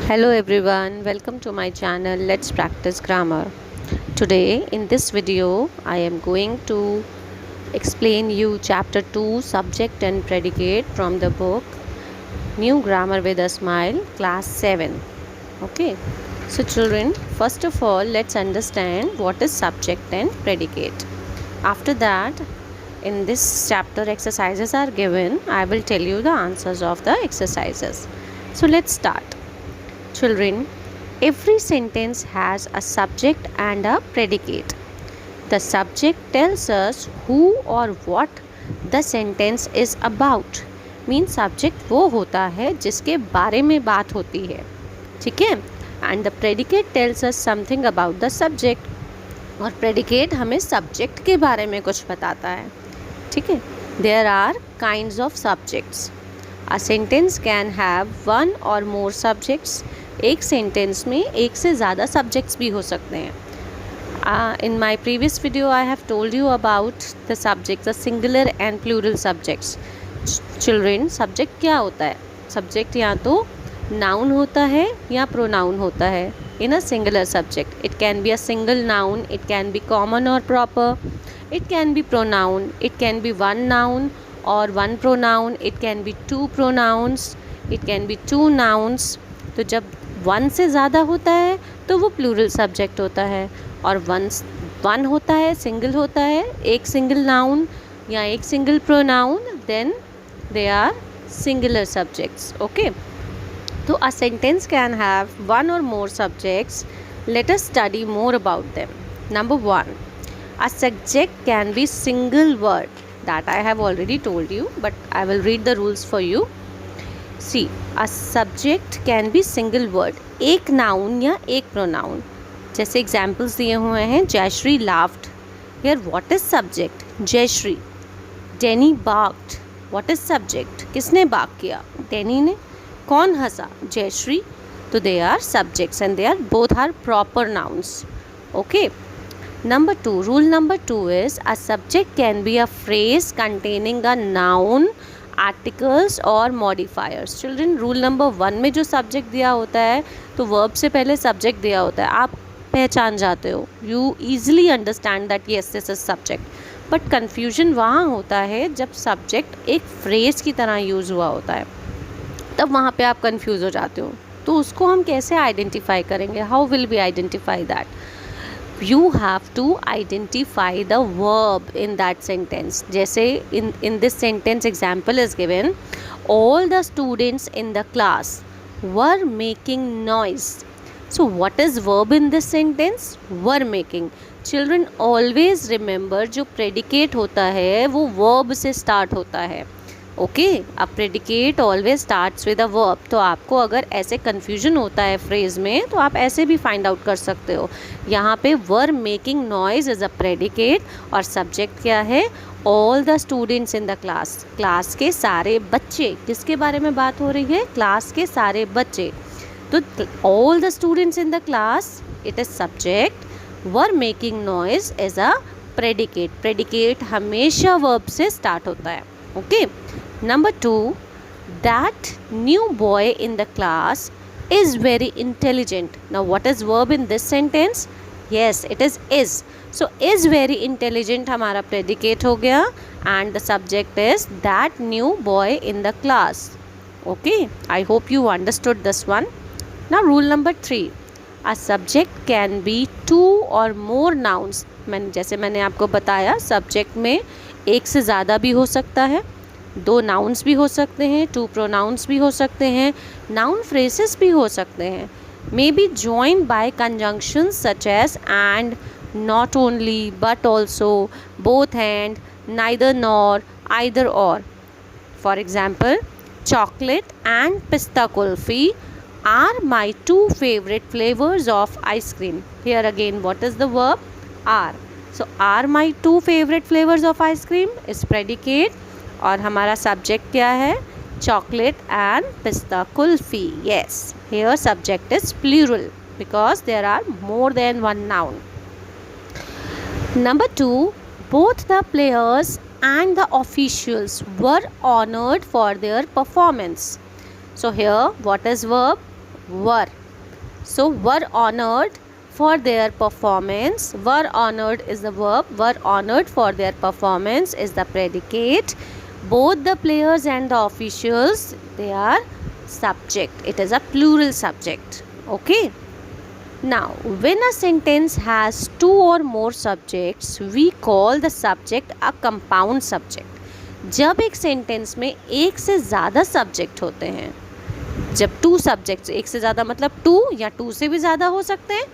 Hello everyone, welcome to my channel. Let's practice grammar. Today in this video I am going to explain you chapter 2 subject and predicate from the book New Grammar with a Smile, class 7. Okay. So children, first of all let's understand what is subject and predicate. After that, in this chapter exercises are given. I will tell you the answers of the exercises. So let's start. Children, every sentence has a subject and a predicate. The subject tells us who or what the sentence is about. Means subject वो होता है जिसके बारे में बात होती है, ठीक है. And the predicate tells us something about the subject. और predicate हमें subject के बारे में कुछ बताता है, ठीक है. There are kinds of subjects. A sentence can have one or more subjects. एक सेंटेंस में एक से ज़्यादा सब्जेक्ट्स भी हो सकते हैं. In my previous video I have told you about the subjects, the singular and plural subjects. Children, subject क्या होता है? सब्जेक्ट या तो नाउन होता है या प्रोनाउन होता है in a singular subject. It can be a single noun, it can be common or proper, it can be pronoun, it can be one noun or one pronoun, it can be two pronouns, it can be two nouns. तो जब one से ज़्यादा होता है तो वो plural subject होता है, और वन होता है, सिंगल होता है, एक सिंगल नाउन या एक single pronoun, then they are singular subjects. Okay. तो a sentence can have one or more subjects. Let us study more about them. Number 1, a subject can be single word. That I have already told you, but I will read the rules for you. See, a subject can be single word, एक noun या एक pronoun. जैसे examples दिए हुए हैं. Jayashree laughed. Here what is subject? Jayashree. Danny barked. What is subject? किसने बाक किया? Danny ने. कौन हंसा? जयश्री. तो they are subjects and they are both are proper nouns. Okay. Number 2, rule number 2 is a subject can be a phrase containing a noun, articles और modifiers. Children, rule number 1 में जो subject दिया होता है तो वर्ब से पहले subject दिया होता है. आप पहचान जाते हो, you easily understand that yes this is subject. But confusion वहाँ होता है जब सब्जेक्ट एक फ्रेज़ की तरह यूज़ हुआ होता है, तब वहाँ पे आप कन्फ्यूज़ हो जाते हो. तो उसको हम कैसे आइडेंटिफाई करेंगे? How will we identify that? You have to identify the verb in that sentence. जैसे in this sentence example is given, all the students in the class were making noise. So what is verb in this sentence? Were making. Children, always remember जो predicate होता है वो verb से start होता है. Okay. अब predicate always starts with a verb. तो आपको अगर ऐसे कन्फ्यूजन होता है फ्रेज में तो आप ऐसे भी फाइंड आउट कर सकते हो. यहाँ पे were making noise is a predicate और सब्जेक्ट क्या है? All the students in the class. Class के सारे बच्चे. किसके बारे में बात हो रही है? क्लास के सारे बच्चे. तो all the students in the class, it is subject. Were making noise is a predicate. Predicate हमेशा वर्ब से स्टार्ट होता है. Okay. Number 2, that new boy in the class is very intelligent. Now what is verb in this sentence? Yes, it is. So is very intelligent हमारा predicate हो गया and the subject is that new boy in the class. Okay. I hope you understood this one. Now rule number 3, a subject can be two or more nouns. जैसे मैंने आपको बताया, subject में एक से ज़्यादा भी हो सकता है, दो नाउन्स भी हो सकते हैं, टू प्रोनाउंस भी हो सकते हैं, नाउन फ्रेजेस भी हो सकते हैं. May be joined by conjunctions such as and, not only, but also, both and, neither nor, either or. For example, chocolate and pista kulfi are my 2 favorite flavors of ice cream. Here again, what is the verb? Are. So are my 2 favorite flavors of ice cream is predicate और हमारा subject क्या है? Chocolate and pista kulfi. Yes, here subject is plural because there are more than one noun. Number 2, both the players and the officials were honored for their performance. So here what is verb? were. So were honored for their performance. Were honored is the verb. Were honored for their performance is the predicate. Both the players and the officials, they are subject. It is a plural subject. Okay. Now, when a sentence has two or more subjects, we call the subject a compound subject. जब एक sentence में एक से ज़्यादा subject होते हैं, जब two subjects, एक से ज़्यादा मतलब टू या टू से भी ज़्यादा हो सकते हैं,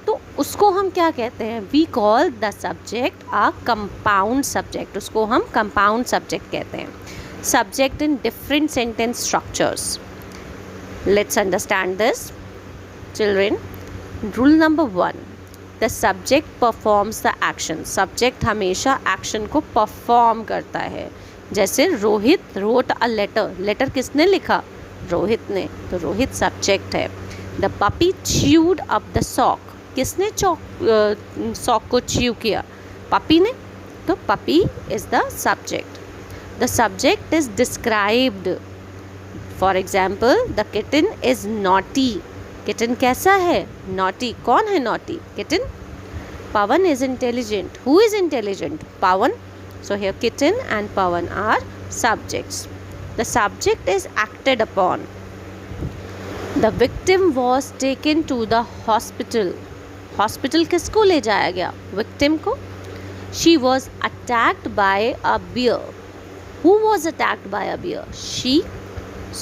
तो उसको हम क्या कहते हैं? We call the subject a compound subject. उसको हम कंपाउंड सब्जेक्ट कहते हैं. Subject in different sentence structures. Let's understand this children. Rule number 1, the subject performs the action. Subject हमेशा एक्शन को परफॉर्म करता है. जैसे Rohit wrote a letter. Letter किसने लिखा? रोहित ने. तो रोहित सब्जेक्ट है. The puppy chewed up the sock. किसने सॉक को च्यू किया? पपी ने. तो puppy is the subject. The subject is described. For example, the kitten is naughty. Kitten कैसा है? नॉटी. कौन है naughty? Kitten. Pawan is intelligent. Who is intelligent? Pawan. So here kitten and Pawan are subjects. The subject is acted upon. The victim was taken to the hospital. Hospital किसको ले जाया गया? Victim को. She was attacked by a bear. Who was attacked by a bear? She.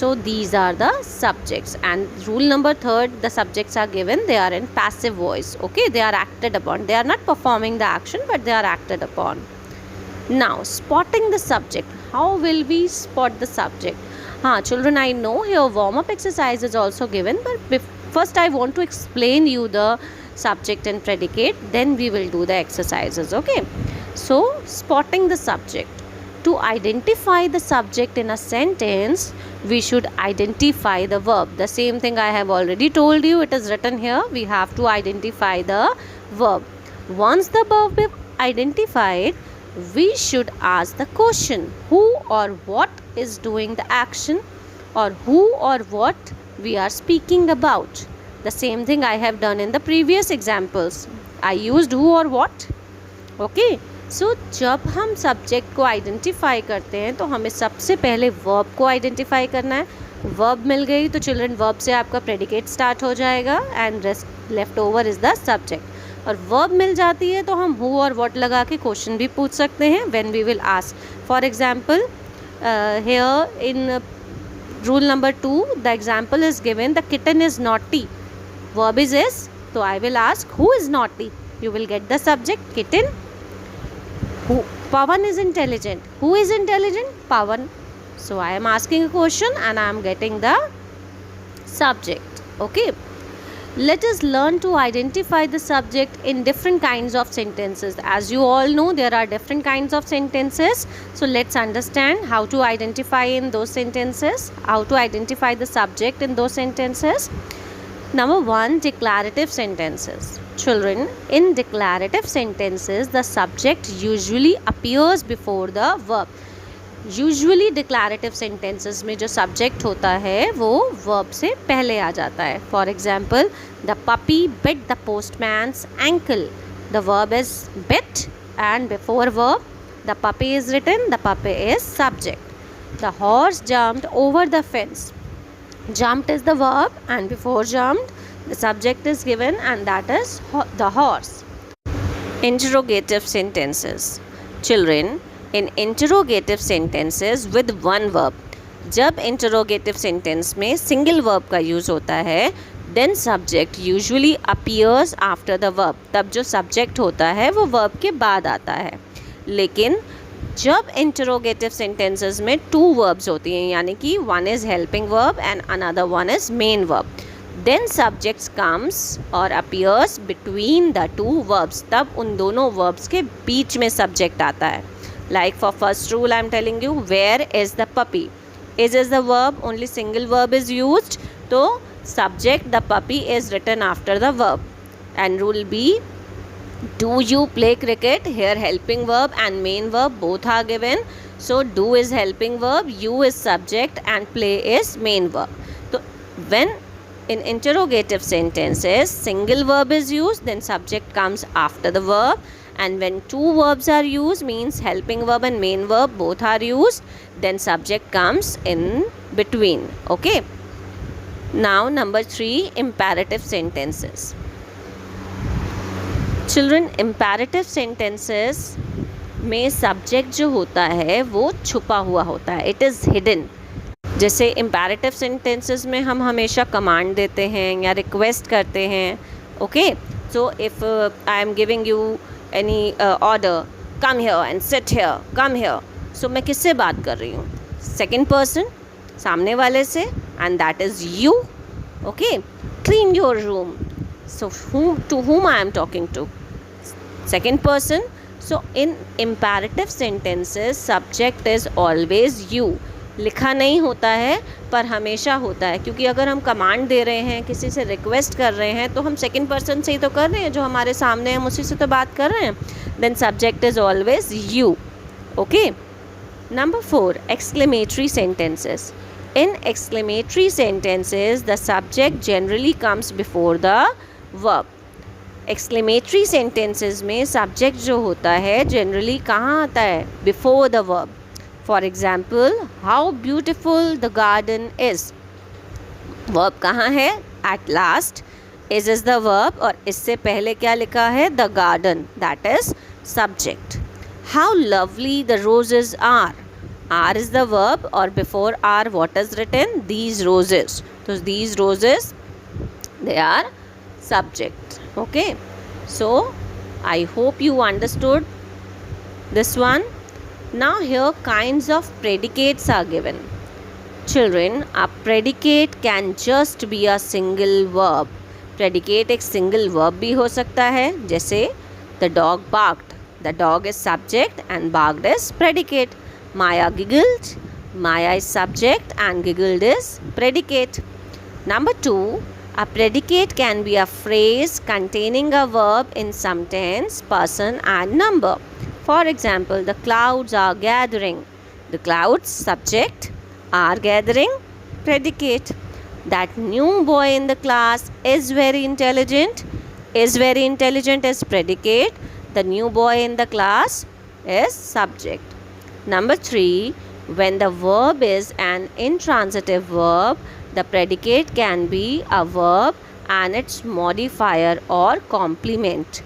So these are the subjects. And rule number 3, the subjects are given. They are in passive voice. Okay, they are acted upon. They are not performing the action, but they are acted upon. Now, spotting the subject. How will we spot the subject? Children, I know here warm-up exercise is also given, but first I want to explain you the subject and predicate, then we will do the exercises. Okay, so spotting the subject. To identify the subject in a sentence, we should identify the verb. The same thing I have already told you. It is written here. We have to identify the verb. Once the verb is identified, we should ask the question, who or what is doing the action, or who or what we are speaking about. The same thing I have done in the previous examples. I used who or what. Okay, so जब हम subject को identify करते हैं तो हमें सबसे पहले verb को आइडेंटिफाई करना है. वर्ब मिल गई तो चिल्ड्रन वर्ब से आपका प्रेडिकेट स्टार्ट हो जाएगा and rest left over is the subject. और वर्ब मिल जाती है तो हम हु और व्हाट लगा के क्वेश्चन भी पूछ सकते हैं when we will ask. For example, here in rule number 2 the example is given, the kitten is naughty. Verb is तो I will ask who is naughty. You will get the subject kitten. Who? Pawan is intelligent. Who is intelligent? Pawan. So I am asking a question and I am getting the subject. Okay. Let us learn to identify the subject in different kinds of sentences. As you all know, there are different kinds of sentences. So let's understand how to identify in those sentences, how to identify the subject in those sentences. Number 1, declarative sentences. Children, in declarative sentences, the subject usually appears before the verb. Usually declarative sentences में जो subject होता है वो verb से पहले आ जाता है. For example, the puppy bit the postman's ankle. The verb is bit and before verb the puppy is written. The puppy is subject. The horse jumped over the fence. Jumped is the verb and before jumped the subject is given and that is the horse. Interrogative sentences. Children, in interrogative sentences with one verb, जब interrogative sentence में single verb का use होता है, then subject usually appears after the verb. तब जो subject होता है वो verb के बाद आता है. लेकिन जब interrogative sentences में two verbs होती हैं, यानी कि one is helping verb and another one is main verb, then subjects comes or appears between the two verbs. तब उन दोनों verbs के बीच में subject आता है. Like for first rule I am telling you, where is the puppy? Is the verb, only single verb is used. So subject the puppy is written after the verb. And rule B, do you play cricket? Here helping verb and main verb both are given. So do is helping verb, you is subject and play is main verb. So when In interrogative sentences, single verb is used, then subject comes after the verb. And when two verbs are used, means helping verb and main verb both are used, then subject comes in between. Okay. Now number 3, imperative sentences. Children, imperative sentences में subject जो होता है वो छुपा हुआ होता है, it is hidden. जैसे इम्पेरेटिव सेंटेंसेस में हम हमेशा कमांड देते हैं या रिक्वेस्ट करते हैं. Okay, so if I am giving you any order, come here and sit here, come here, so मैं किससे बात कर रही हूँ? सेकेंड पर्सन, सामने वाले से, and that is you. Okay, clean your room, so to whom I am talking to? Second person. So in imperative sentences subject is always you. लिखा नहीं होता है पर हमेशा होता है, क्योंकि अगर हम कमांड दे रहे हैं, किसी से रिक्वेस्ट कर रहे हैं, तो हम सेकंड पर्सन से ही तो कर रहे हैं, जो हमारे सामने हम उसी से तो बात कर रहे हैं. Then subject is always you. Okay. Number 4, exclamatory sentences. In exclamatory sentences the subject generally comes before the verb. Exclamatory sentences में सब्जेक्ट जो होता है जनरली कहाँ आता है? Before the verb. For example, how beautiful the garden is. Verb कहाँ है? At last. Is the verb और इससे पहले क्या लिखा है? The garden, that is subject. How lovely the roses are. Are is the verb और before are what is written? These roses. तो these roses they are subject. Okay, so I hope you understood this one. Now here kinds of predicates are given. Children, a predicate can just be a single verb. Predicate एक single verb भी हो सकता है, जैसे the dog barked. The dog is subject and barked is predicate. Maya giggled. Maya is subject and giggled is predicate. Number 2, a predicate can be a phrase containing a verb in some tense, person and number. For example, the clouds are gathering. The clouds, subject, are gathering, predicate. That new boy in the class is very intelligent. Is very intelligent is predicate. The new boy in the class is subject. Number 3, when the verb is an intransitive verb, the predicate can be a verb and its modifier or complement.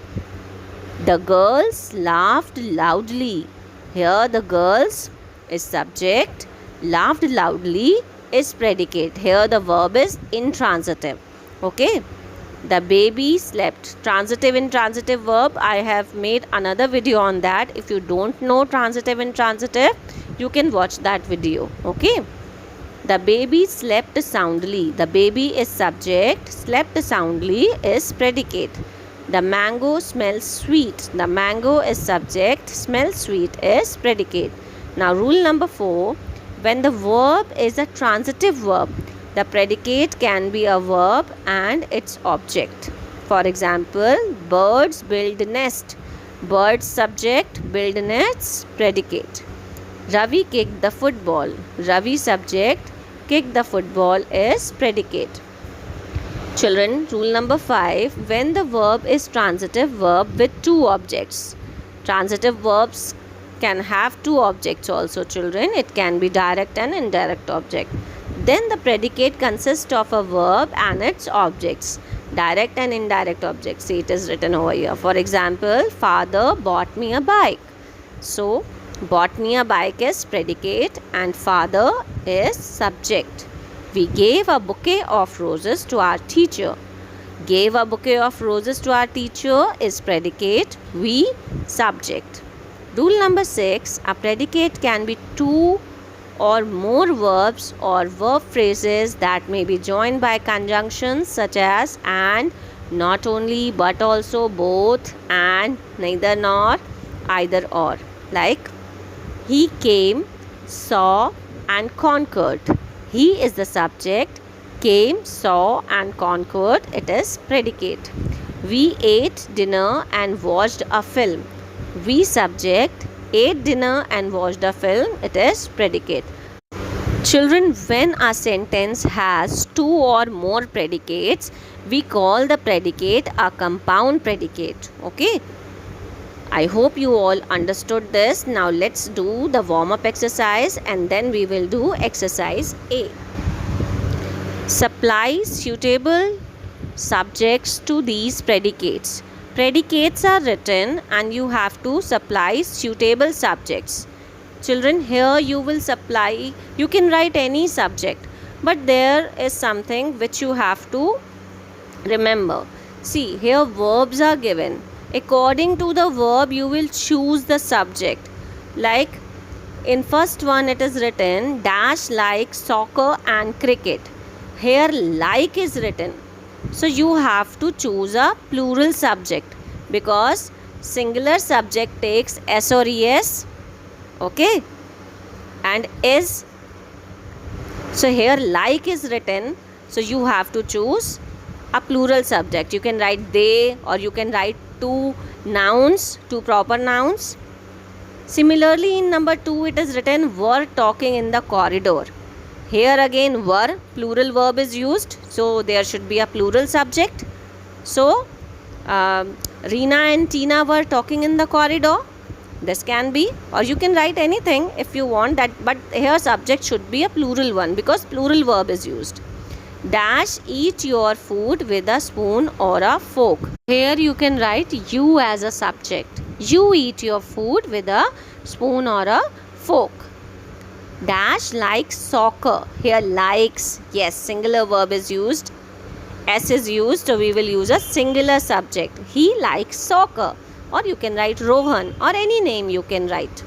The girls laughed loudly. Here the girls is subject, laughed loudly is predicate. Here the verb is intransitive. Okay. The baby slept. Transitive, intransitive verb. I have made another video on that. If you don't know transitive, intransitive, you can watch that video. Okay. The baby slept soundly. The baby is subject. Slept soundly is predicate. The mango smells sweet. The mango is subject. Smells sweet is predicate. Now rule number 4. When the verb is a transitive verb, the predicate can be a verb and its object. For example, birds build nest. Birds subject, build nest, predicate. Ravi kicked the football. Ravi subject, kick the football is predicate. Children, rule number 5, when the verb is transitive verb with two objects. Transitive verbs can have two objects also, children. It can be direct and indirect object. Then the predicate consists of a verb and its objects. Direct and indirect objects. See, it is written over here. For example, father bought me a bike. So bought me a bike is predicate and father is subject. We gave a bouquet of roses to our teacher. Gave a bouquet of roses to our teacher is predicate. We subject. Rule number 6, a predicate can be two or more verbs or verb phrases that may be joined by conjunctions such as and, not only but also, both, and, neither nor, either or. Like he came, saw and conquered. He is the subject. Came, saw and conquered, it is predicate. We ate dinner and watched a film. We subject, ate dinner and watched a film, it is predicate. Children, when a sentence has two or more predicates, we call the predicate a compound predicate. Okay? I hope you all understood this. Now let's do the warm-up exercise and then we will do exercise A. Supply suitable subjects to these predicates. Predicates are written and you have to supply suitable subjects. Children, here you can write any subject, but there is something which you have to remember. See, here verbs are given. According to the verb, you will choose the subject. Like in first one, it is written dash like soccer and cricket. Here like is written. So you have to choose a plural subject because singular subject takes S or ES. Okay, and is. So here like is written. So you have to choose a plural subject. You can write they or you can write two nouns, two proper nouns. Similarly, in number 2, it is written were talking in the corridor. Here again were, plural verb is used. So there should be a plural subject. So Reena and Tina were talking in the corridor. This can be, or you can write anything if you want that, but here subject should be a plural one because plural verb is used. Dash eat your food with a spoon or a fork. Here you can write you as a subject. You eat your food with a spoon or a fork. Dash likes soccer. Here likes, yes, singular verb is used. S is used, so we will use a singular subject. He likes soccer. Or you can write Rohan or any name you can write.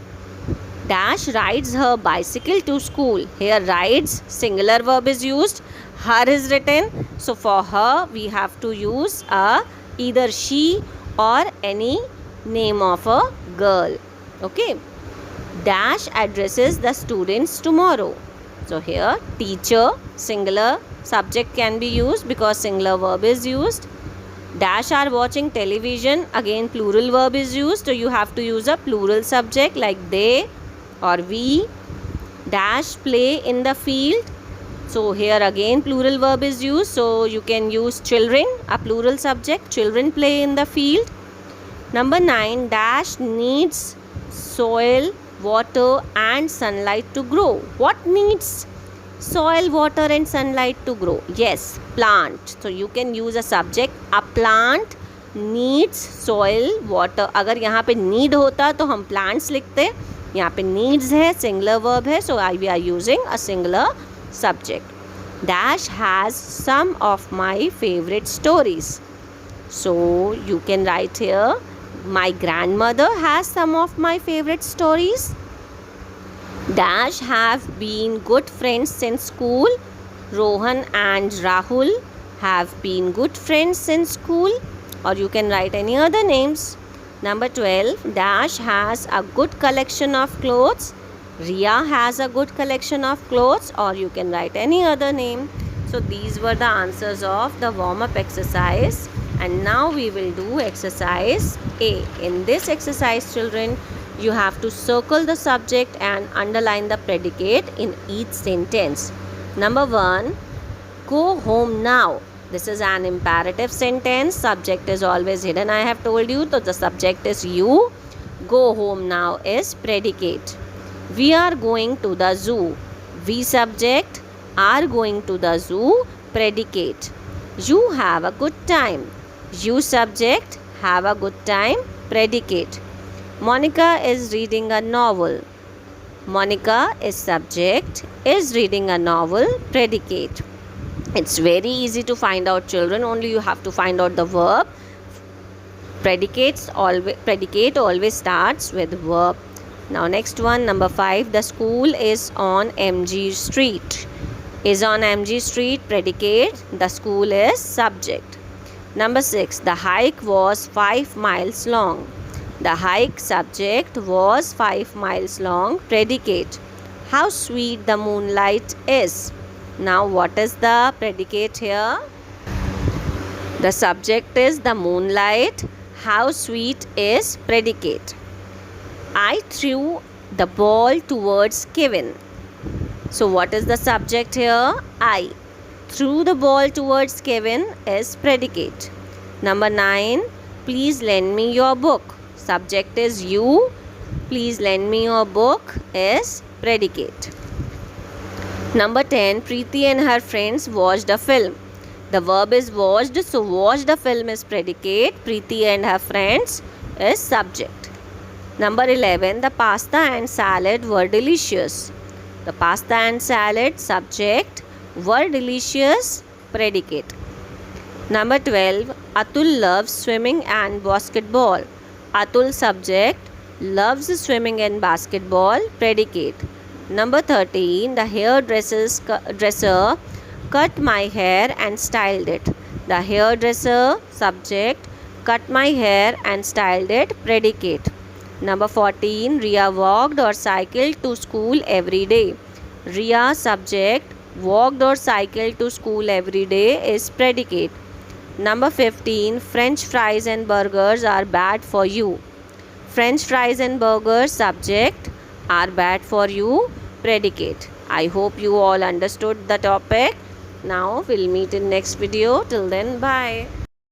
Dash rides her bicycle to school. Here rides, singular verb is used. Her is written. So for her we have to use either she or any name of a girl. Okay. Dash addresses the students tomorrow. So here teacher, singular subject can be used because singular verb is used. Dash are watching television, again plural verb is used, so you have to use a plural subject like they or we. Dash play in the field, so here again plural verb is used, so you can use children, a plural subject, children play in the field. Number 9, dash needs soil, water and sunlight to grow. What needs soil, water and sunlight to grow? Yes, plant. So you can use a subject. A plant needs soil, water. अगर यहाँ पे need होता तो हम plants लिखते. यहाँ पे needs है, singular verb है, so we are using a singular subject. Dash has some of my favorite stories. So you can write here, my grandmother has some of my favorite stories. Dash have been good friends since school. Rohan and Rahul have been good friends since school. Or you can write any other names. Number 12, Dash has a good collection of clothes. Ria has a good collection of clothes, or you can write any other name. So these were the answers of the warm-up exercise. And now we will do exercise A. In this exercise, children, you have to circle the subject and underline the predicate in each sentence. Number 1, go home now. This is an imperative sentence. Subject is always hidden, I have told you. So the subject is you. Go home now is predicate. We are going to the zoo. We subject, are going to the zoo, predicate. You have a good time. You subject, have a good time, predicate. Monica is reading a novel. Monica is subject, is reading a novel, predicate. It's very easy to find out, children. Only you have to find out the verb. Predicate always starts with verb. Now next one, number 5. The school is on MG Street. Is on MG Street, predicate. The school is subject. Number 6. The hike was 5 miles long. The hike subject was 5 miles long, predicate. How sweet the moonlight is. Now what is the predicate here? The subject is the moonlight. How sweet is predicate. I threw the ball towards Kevin. So what is the subject here? I. Threw the ball towards Kevin is predicate. Number 9. Please lend me your book. Subject is you. Please lend me your book is predicate. Number 10. Preeti and her friends watched a film. The verb is watched, so watched a film is predicate. Preeti and her friends is subject. Number 11. The pasta and salad were delicious. The pasta and salad, subject, were delicious, predicate. Number 12. Atul loves swimming and basketball. Atul, subject, loves swimming and basketball, predicate. Number 13. The hairdresser cut my hair and styled it. The hairdresser, subject, cut my hair and styled it, predicate. Number 14. Ria walked or cycled to school every day. Ria, subject, walked or cycled to school every day is predicate. Number 15. French fries and burgers are bad for you. French fries and burgers, subject, are bad for you, predicate. I hope you all understood the topic. Now we'll meet in next video. Till then, bye.